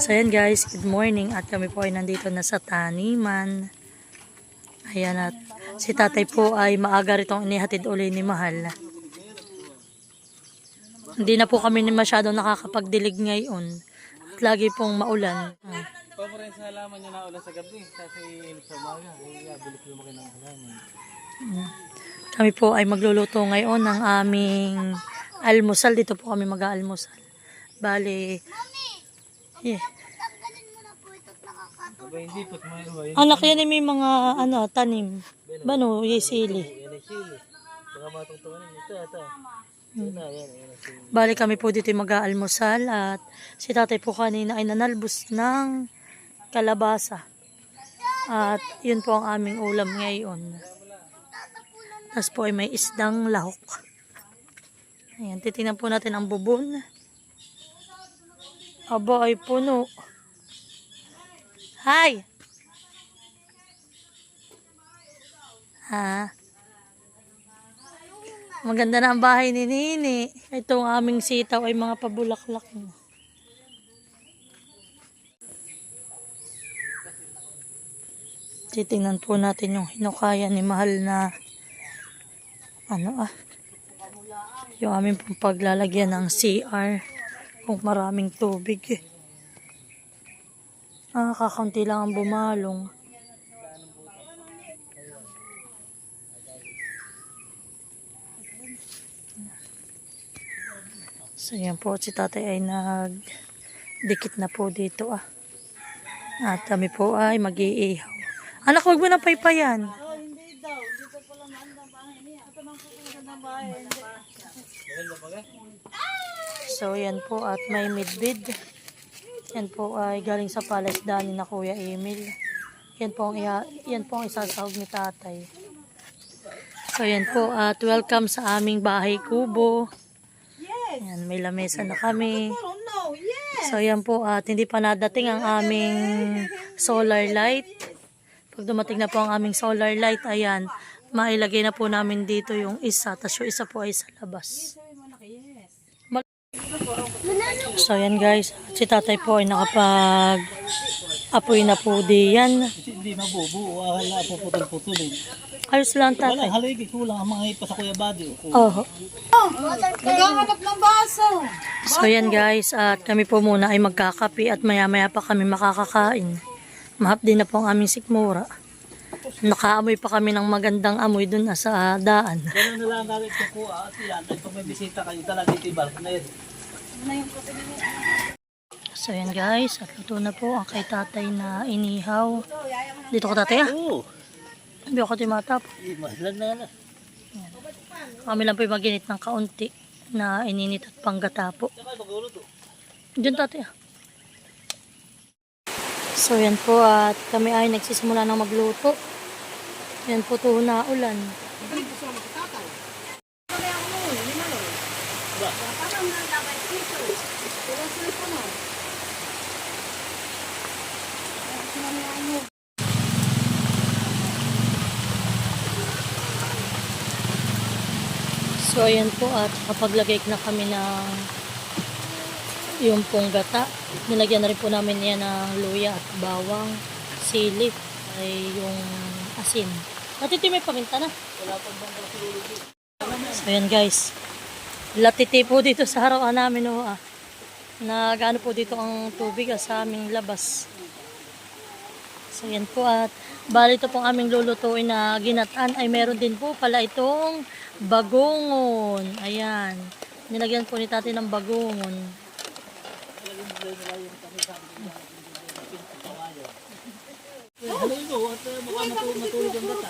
So yan guys, good morning at kami po ay nandito na sa taniman. Ayan, at si tatay po ay maaga ritong inihatid uli ni Mahal. Hindi na po kami masyadong nakakapagdilig ngayon at lagi pong maulan. Pwede rin sa halaman nyo na ulan sa gabi kasi init sa umaga. Bilik lumaki ng halaman. Kami po ay magluluto ngayon ng aming almusal. Dito po kami mag-aalmusal. Bali, Hindi po, anak yan ay may mga tanim. Bano, yung sili. baka matutunan ito. Bali kami po dito mag-aalmusal at si tatay po kanina ay nanalbos ng kalabasa. At yun po ang aming ulam ngayon. Tapos po ay may isdang lahok. Ayan, titingnan po natin ang bubon. Aba ay puno. Hi! Ha? Maganda na ang bahay ni Nini. Itong aming sitaw ay mga pabulaklak. Titingnan po natin yung hinukaya ni Mahal na yung aming pong paglalagyan ng CR kung maraming tubig. Kakaunti lang ang bumalong. So yan po, si tatay ay nagdikit na po dito At kami po ay mag-iihaw. Anak, huwag mo na paypayan. Hindi daw. Dito pala maandang bahay niya. Ito mang magandang bahay. So yan po at may midbid. Yan po ay galing sa palasdaan ni na Kuya Emil. Yan po ang isasahog ni tatay. So yan po at welcome sa aming bahay kubo. Yan, may lamesa na kami. So yan po at hindi pa nadating ang aming solar light. Pag dumating na po ang aming solar light, ayan, mailagay na po namin dito yung isa. Tapos yung isa po ay sa labas. So yan guys, si tatay po ay nakapag-apoy na po diyan. Hindi mabubuo. Wala po putol-putulin. Ayos lang tatay. Walang haligi. Kulang ang mga ipa sa Kuya Badi. Oh. Naghahanap ng baso. So yan guys, at kami po muna ay magkakapi at maya-maya pa kami makakakain. Mahapdi na po ang aming sikmura. Nakaamoy pa kami ng magandang amoy dun sa daan. Ganun na lang natin ito po. At yan, pag may bisita kayo, talaga ito yung balak na yun. So yan guys, at luto na po ang kay tatay na inihaw. Dito ko tatay Oo. Hindi ako timatap. Mahalan na. Kami lang po yung maginit ng kaunti na ininit at panggata po. Saka magulo to. Diyan tatay So yan po at kami ay nagsisimula ng magluto. Yan po to na ulan. So ayan po at kapaglagay na kami ng yung pong gata. Nilagyan na rin po namin yan ng luya at bawang, sili, ay yung asin. At ito may paminta na. So ayan guys. Latiti po dito sa harapan namin Nagano po dito ang tubig sa aming labas. So yan po at bali ito pong aming lulutuin na ginataan ay meron din po pala itong bagongon. Ayan. Nilagyan po ni tatay ng bagongon. Halo ito at baka matulog ang gata.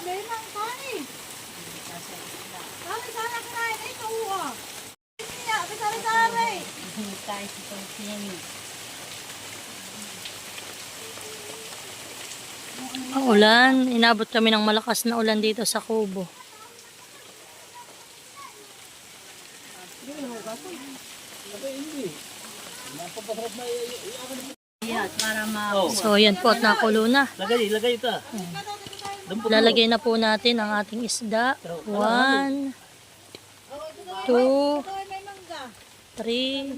Ang ulan, inabot kami ng malakas na ulan dito sa Kubo. So yan po at nakulo na. Lagay ito. Lalagay na po natin ang ating isda. 1, 2, 3,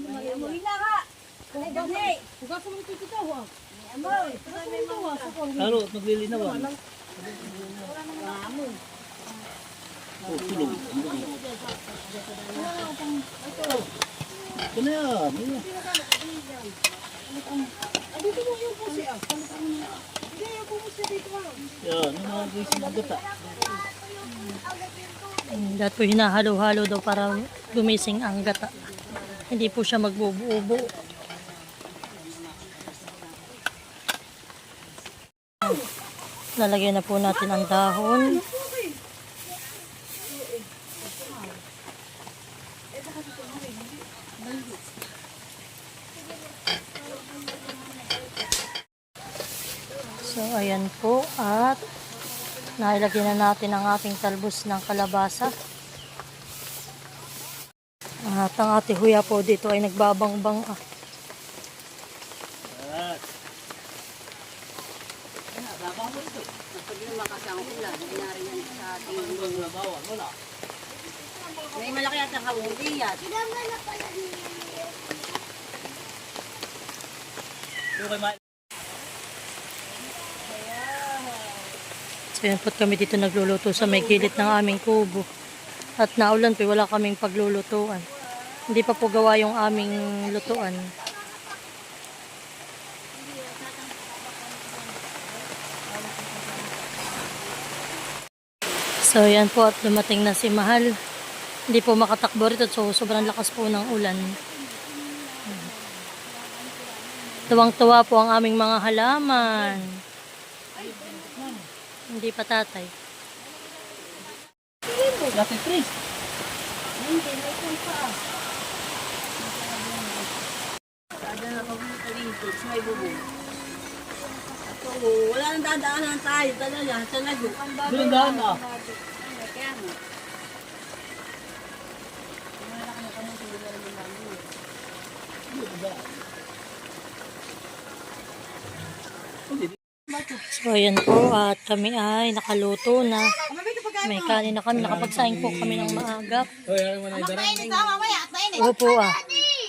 Lalo, at maglilinaw. Oh, tulog. Ito na yan. Yan, yung mga gising ng gata. Dahil po hinahalo-halo daw para gumising ang gata. Hindi po siya magbubuo-buo. Lalagyan na po natin ang dahon. So ayan po, at nailagyan na natin ang ating talbos ng kalabasa. At ang ate Huya po dito ay nagbabangbang. May malaki at ang hawuli yan. So yan po kami dito nagluluto sa may gilid ng aming kubo. At naulan po, wala kaming paglulutuan. Hindi pa po gawa yung aming lutuan. So yan po, at dumating na si Mahal. Hindi po makatakbo rito, so sobrang lakas po ng ulan. Tuwang-tuwa po ang aming mga halaman. Hindi pa tatay. Lapit, Chris. Wala nang dadaanan tayo. Talaga, talaga. Doon daan na. So ayan po, at kami ay nakaluto na. May kanin na kami, nakapagsaing po kami ng maagap. Hoy, ano mo na idarang? Opo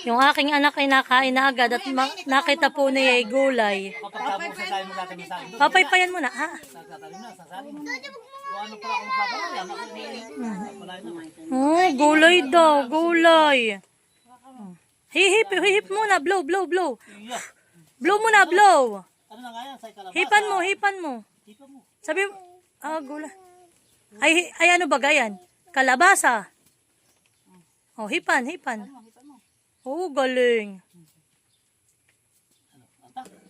Yung aking anak ay nakain na agad at nakita po niya ay gulay. Kapag sa tayo magkakaroon sa akin. Papaypayan mo na, ha? Sasabi na, sasabi mo. Kung ano pala kung papalaya, makapalaya naman. Oh, gulay daw, gulay. Hihip muna, blow. Blow muna, blow. Ano na nga yan? Sa kalabasa. Hipan mo. Hipan mo. Sabi mo, gulay. Ay ano ba gayan? Kalabasa. Oh, hipan. Oh, galing.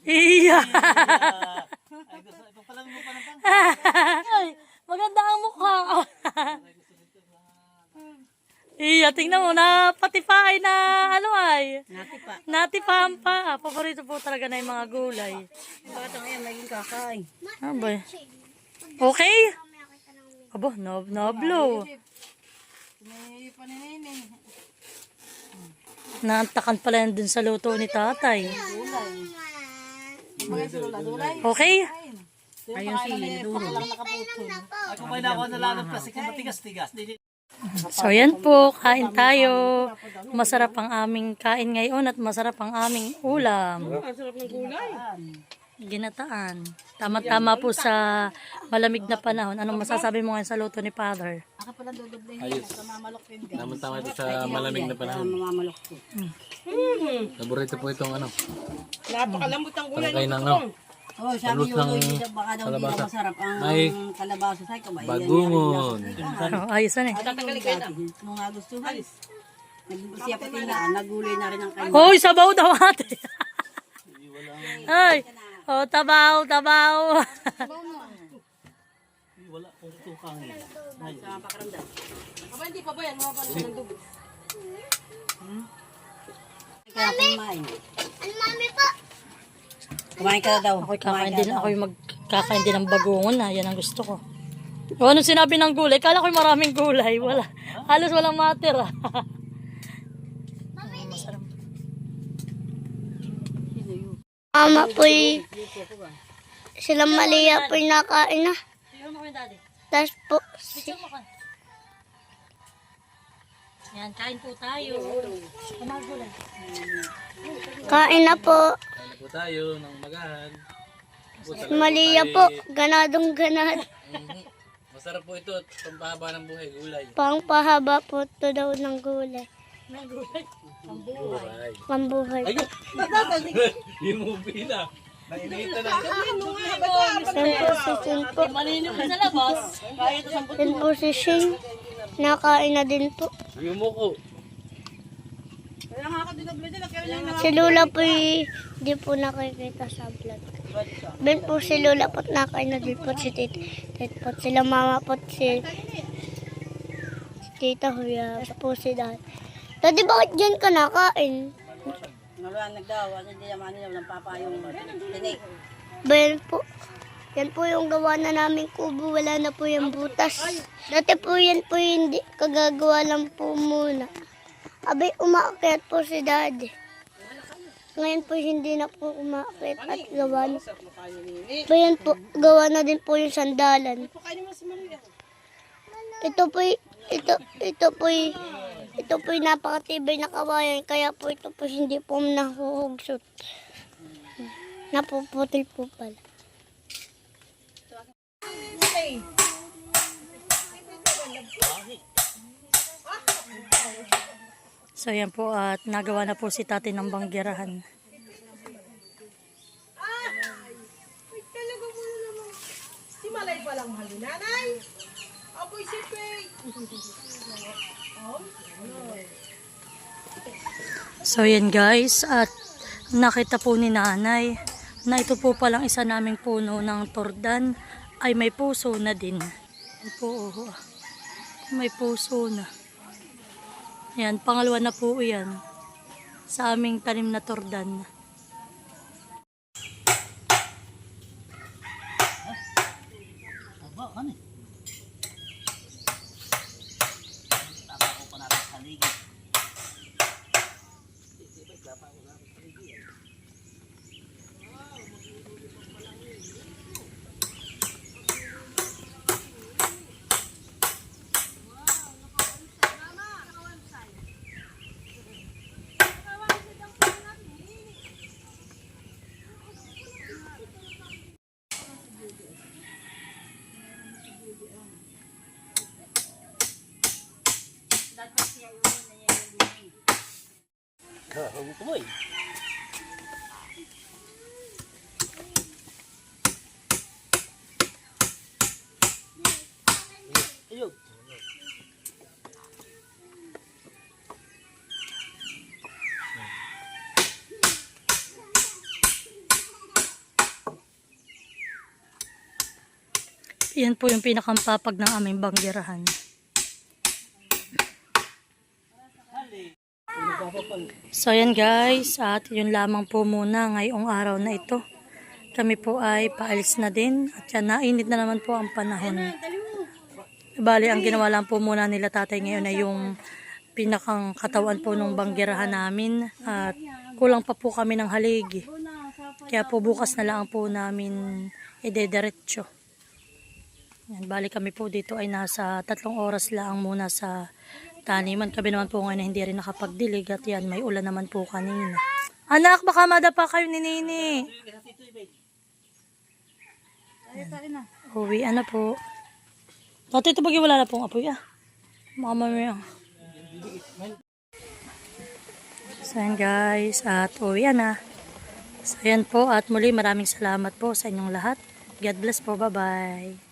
Iya. Ay, gusto. Ito pala mo pa ng pang. Ay, maganda ang mukha. Iya, tingnan mo na patipaay na ano ay. Natipahan pa. Paborito po talaga na yung mga gulay. Bata ngayon, maging kakain. Abay. Okay? Abo, nablo. May panininin. Naantakan pala yan dun sa luto ni tatay. Okay? Ayun si Duro. Ako pa na ako nalanap kasi kung matigas-tigas. So yan po, kain tayo. Masarap ang aming kain ngayon at masarap ang aming ulam. Ang sarap ng gulay. Ginataan. Tama-tama po sa malamig na panahon. Anong masasabi mo ngayon sa luto ni Father? Ako pala dodoble. Ayos. Mamalok din. Tama-tama ito sa malamig na panahon. Mamalok ko. Paborito po itong ano. Napakalambot ang gulay. Tangkay ng ano. Oh, sabi Talot yung ng baka daw hindi kalabasa. na masarap ang Ay, kalabasa sa ikaw. bagungon. Ayos na eh. Tatanggalin kayo na. Kung nga gusto mo. Siya pati na, nagulay na rin ang kayo. Hoy, sabaw daw ate. Ay, tabaw. Wala kong tukang eh. Sa pakaramdam. Aba, hindi pa ba yan? Mga pala ng dugo. Kaya kumain. Mami po. Kumain ka na daw. Ako'y magkakain din ng bagungon na. Yan ang gusto ko. O, anong sinabi ng gulay? Kala ko'y maraming gulay. Wala. Halos walang matira. Masarap. Mama po sila Malia po nakain na. Tignan mo kami, daddy. Tapos po, Picture mo ka. Yan, kain po tayo. Kumagulay. Kain na po. Kaya na po tayo ng magahan. Si Malia po, ganadong ganad. Masarap po ito at pampahaba ng buhay, gulay. Pangpahaba po ito daw ng gulay. Gulay. Pambuhay. Ayun! Yung movie na. Nainita na. Yan po si Shin po. Malinom na sa labas. Kaya ito sa Yan po si Shin. Nakain na din po. Yung muko. Kaya nga ako dinabli nila. Kaya lang Si Lola po hindi po nakikita sa vlog. Ben po si Lola po nakain na din po si Tita. Po sila mama po si Tita Huya po si Dad. Daddy, bakit dyan ka nakain? Ngaluan nagdawa. Hindi naman nila ng papayong tinik. Ben po. Yan po yung gawa na namin kubo. Wala na po yung butas. Dati po yan po hindi kagagawa lang po muna. Abay, umaakit po si Daddy. Ngayon po hindi na po umaakit at gawa na. Ayan po, gawa na din po yung sandalan. Ito po napakatibay na kawayan, kaya po ito po hindi po nahuhugsot. Napuputol po pala. So yan po at nagawa na po si tatay ng banggerahan. Si Malay pa lang mahal ni nanay. Apoy si Pei. So yan guys, at nakita po ni nanay na ito po palang isa naming puno ng tordan ay may puso na din. Yan po, oh. May puso na. Yan, pangalawa na po yan sa aming tanim na tordan. Tumoy. Ayun. Yan po yung pinakampapag ng aming banggerahan. So yan guys, at yun lamang po muna ngayong araw na ito. Kami po ay paalis na din at yan, nainit na naman po ang panahon. Bali, ang ginawa lang po muna nila tatay ngayon ay yung pinakang katawan po ng banggerahan namin at kulang pa po kami ng haligi. Kaya po bukas na lang po namin idediretso. Yan, bali kami po dito ay nasa 3 oras lang muna sa taniman. Kami naman po ngayon hindi rin nakapagdilig at yan, may ulan naman po kanina. Anak, baka madapa kayo ni Nini. Uwi, ano po. Dati ito bagay wala na pong apoy mamaya. So yan guys, at uwi na. So yan po, at muli maraming salamat po sa inyong lahat. God bless po, bye bye.